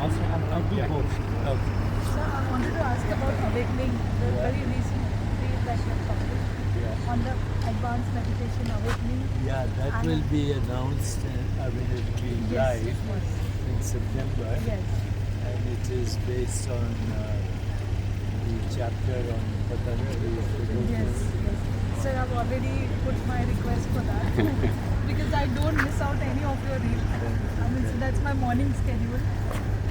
I'll do both. Okay. Sir, I wanted to ask about awakening, the very recent reel that you have published Yeah. on the advanced meditation awakening. Yeah, that And- will be announced, I mean, it will be Yes, live yes, in September. yes. And it is based on the chapter on Patanjali. Yes, yes. Sir, I've already put my request for that because I don't miss out any of your reels. I mean, so that's my morning schedule.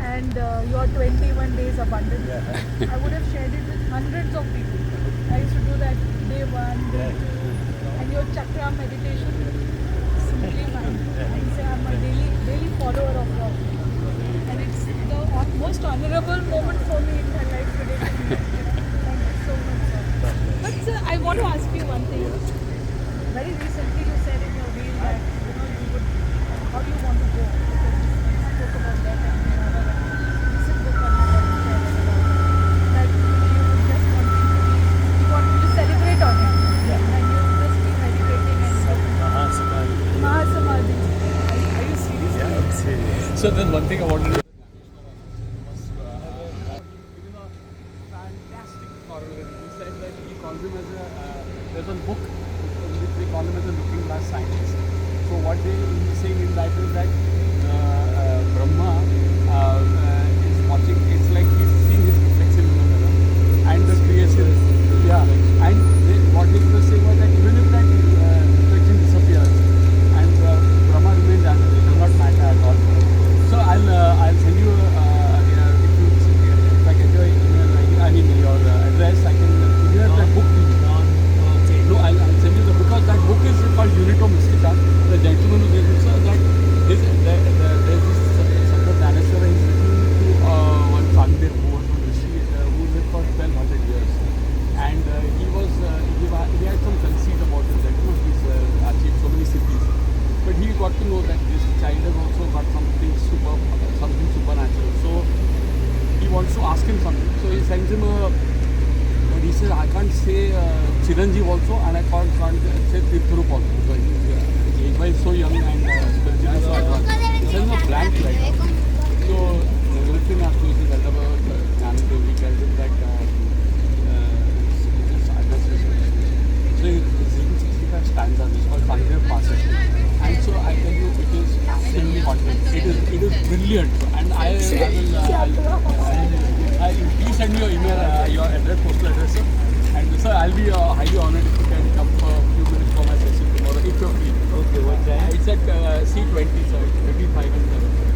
And your 21 days abundance. Yeah. I would have shared it with hundreds of people. I used to do that day 1, day 2, and your chakra meditation. Simply mine. I say I'm a daily follower of yours. And it's the most honorable moment for me in my life today. Thank you so much, sir. But sir, I want to ask you one thing. Very recently you said in your reel that you would how you want to go because you spoke about that and you have a recent book on that you shared that you would just want to celebrate on it. And you would just be meditating and Mahasamadhi. Mahasamadhi. Are you serious? Yeah, I'm serious. So then one thing I wanted to fantastic corollary. He said that he calls him as there's a book which they call him as a looking glass scientist. So what they he's saying in that is that Brahma is watching, it's like he's seeing his reflection in the mirror and the creation. Yeah, and what he was saying was that even if that reflection disappears and Brahma remains as it does not matter at all. So I'll send you if I get your email, I mean your address, I can give you that book to you. Okay. No, I'll send you because that book is called Unito Mystica. The gentleman who gave it, sir, that there's this Sangat Dhaneshwara, he's written to one Sangdev who was a Rishi who lived for 1200 years. And he had some conceit about it, that he's achieved so many cities. But he got to know that this child has also got something supernatural. So he wants to ask him something. So he sends him but he says, I can't say Chiranjeev also, and I can't say Tirthurup also. So he's so young and spiritually so advanced. He sends a blank letter. So Nilpin Ashusi Vallabha Jnanadev, he tells him that this address is. So it's written 65 stanzas. It's called Sangdev Passes. And so I tell you, it is extremely content. It is brilliant. And please send me your email, your address, postal address, sir. And sir, I'll be highly honored if you can come for a few minutes for my session tomorrow, if you're free. Okay, what time? It's at C20, sir, between 5 and 7.